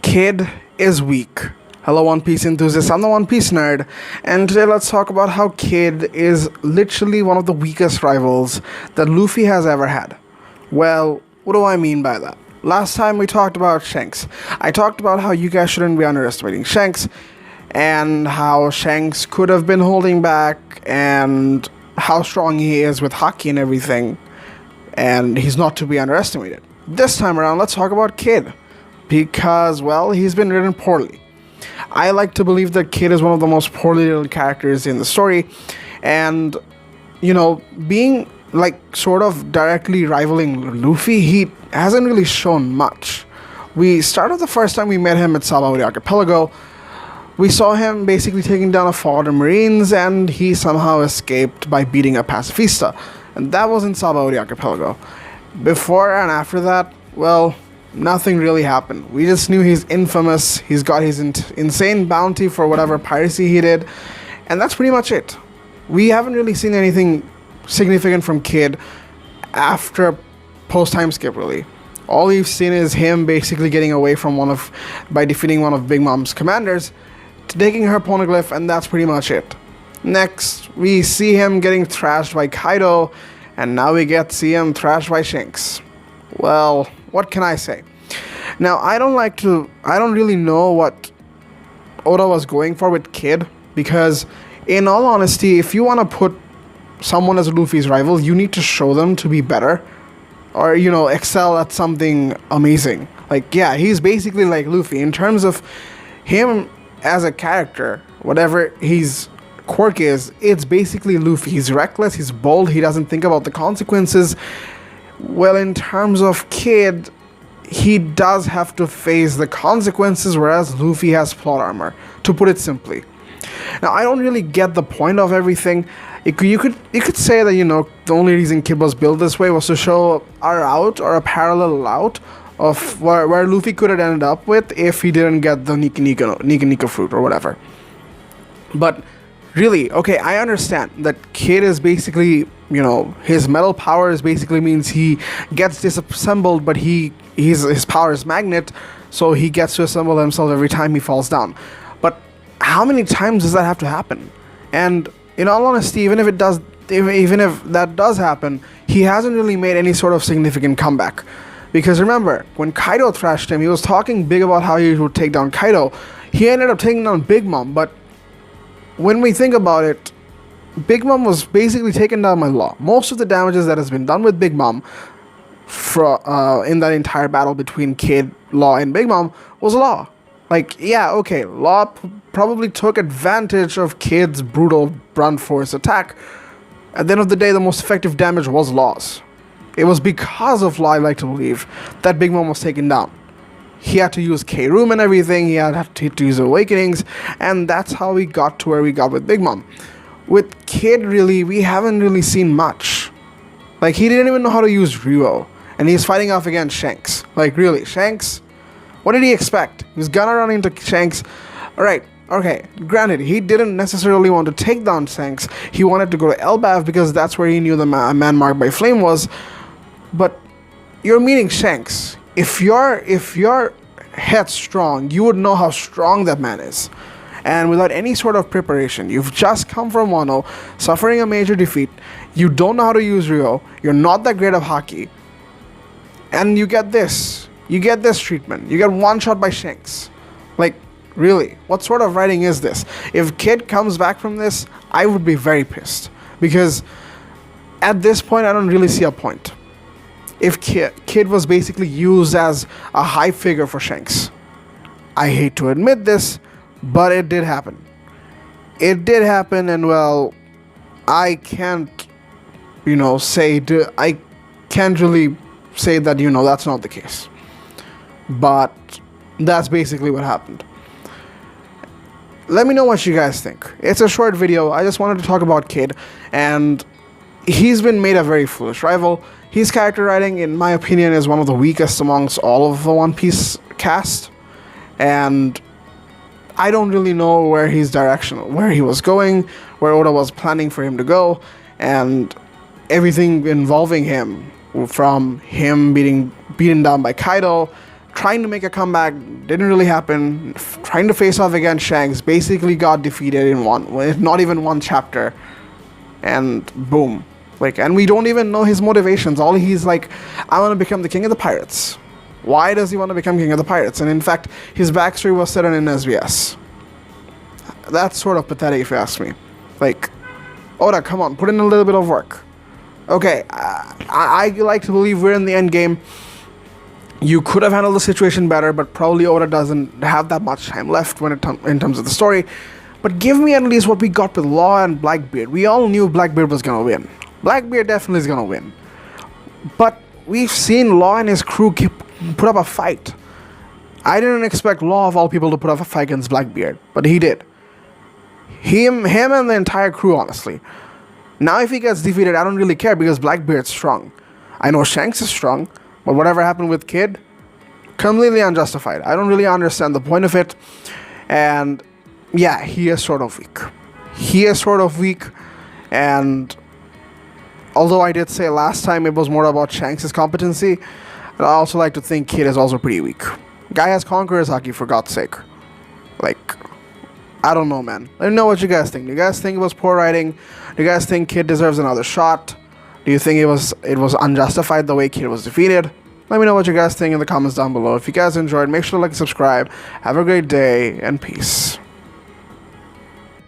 Kid is weak. Hello, One Piece enthusiasts. I'm the One Piece nerd, and today let's talk about how Kid is literally one of the weakest rivals that Luffy has ever had. Well, what do I mean by that? Last time we talked about Shanks. I talked about how you guys shouldn't be underestimating Shanks, and how Shanks could have been holding back, and how strong he is with Haki and everything, and he's not to be underestimated. This time around, let's talk about Kid. Because, well, he's been written poorly. I like to believe that Kid is one of the most poorly written characters in the story, and, being like sort of directly rivaling Luffy, he hasn't really shown much. We started the first time we met him at Sabaody Archipelago. We saw him basically taking down a fort of Marines, and he somehow escaped by beating a pacifista, and that was in Sabaody Archipelago. Before and after that, well, nothing really happened. We just knew he's infamous. He's got his insane bounty for whatever piracy he did, and that's pretty much it. We haven't really seen anything significant from Kid after post-time skip, really. All we've seen is him basically getting away from by defeating one of Big Mom's commanders, taking her poneglyph, and that's pretty much it. Next, we see him getting thrashed by Kaido, and now we get to see him thrashed by Shanks. Well, what can I say? Now, I don't really know what Oda was going for with Kid, because in all honesty, if you want to put someone as Luffy's rival, you need to show them to be better, or, excel at something amazing. Like, yeah, he's basically like Luffy in terms of him as a character. Whatever his quirk is, it's basically Luffy. He's reckless, he's bold, he doesn't think about the consequences. Well, in terms of Kid, he does have to face the consequences, whereas Luffy has plot armor, to put it simply. Now, I don't really get the point of everything. You could say that, the only reason Kid was built this way was to show a route or a parallel route of where Luffy could have ended up with if he didn't get the Nika Nika fruit or whatever. But really, okay, I understand that Kid is basically, his metal powers basically means he gets disassembled, but his power is magnet, so he gets to assemble himself every time he falls down. But how many times does that have to happen? And in all honesty, even if that does happen, he hasn't really made any sort of significant comeback. Because remember, when Kaido thrashed him, he was talking big about how he would take down Kaido. He ended up taking down Big Mom, but when we think about it, Big Mom was basically taken down by Law. Most of the damages that has been done with Big Mom in that entire battle between Kid, Law, and Big Mom was Law. Like, yeah, okay, Law probably took advantage of Kid's brutal blunt force attack. At the end of the day, the most effective damage was Law's. It was because of Law, I like to believe, that Big Mom was taken down. He had to use K-Room and everything, he had to use Awakenings, and that's how we got to where we got with Big Mom. With Kid, really, we haven't really seen much. Like, he didn't even know how to use Ryuo, and he's fighting off against Shanks. Like, really, Shanks? What did he expect? He was gonna run into Shanks. Alright, okay, granted, he didn't necessarily want to take down Shanks. He wanted to go to Elbaf because that's where he knew the man marked by flame was. But you're meeting Shanks. If you're headstrong, you would know how strong that man is. And without any sort of preparation, you've just come from Wano, suffering a major defeat, you don't know how to use Ryuo, you're not that great of Haki, and you get this treatment. You get one shot by Shanks. Like, really, what sort of writing is this? If Kid comes back from this, I would be very pissed. Because at this point, I don't really see a point. If Kid was basically used as a hype figure for Shanks. I hate to admit this, but it did happen. It did happen, and well, I can't, I can't really say that, that's not the case. But that's basically what happened. Let me know what you guys think. It's a short video. I just wanted to talk about Kid, and he's been made a very foolish rival. His character writing, in my opinion, is one of the weakest amongst all of the One Piece cast, and I don't really know where he was going, where Oda was planning for him to go, and everything involving him, from him being beaten down by Kaido, trying to make a comeback, didn't really happen. Trying to face off against Shanks, basically got defeated in not even one chapter. And boom. And we don't even know his motivations. All he's like, I want to become the king of the pirates. Why does he want to become king of the pirates? And in fact, his backstory was set in SBS. That's sort of pathetic if you ask me. Oda, come on, put in a little bit of work. Okay, I like to believe we're in the end game. You could have handled the situation better, but probably Oda doesn't have that much time left in terms of the story. But give me at least what we got with Law and Blackbeard. We all knew Blackbeard was gonna win. Blackbeard definitely is gonna win. But we've seen Law and his crew put up a fight. I didn't expect Law of all people to put up a fight against Blackbeard, but he did. Him and the entire crew, honestly. Now if he gets defeated, I don't really care because Blackbeard's strong. I know Shanks is strong, but whatever happened with Kid, completely unjustified. I don't really understand the point of it. And yeah, he is sort of weak. And although I did say last time it was more about Shanks' competency, I also like to think Kid is also pretty weak. Guy has Conqueror's Haki, for God's sake. I don't know, man. Let me know what you guys think. Do you guys think it was poor writing? Do you guys think Kid deserves another shot? Do you think it was unjustified the way Kid was defeated? Let me know what you guys think in the comments down below. If you guys enjoyed, make sure to like and subscribe. Have a great day, and peace.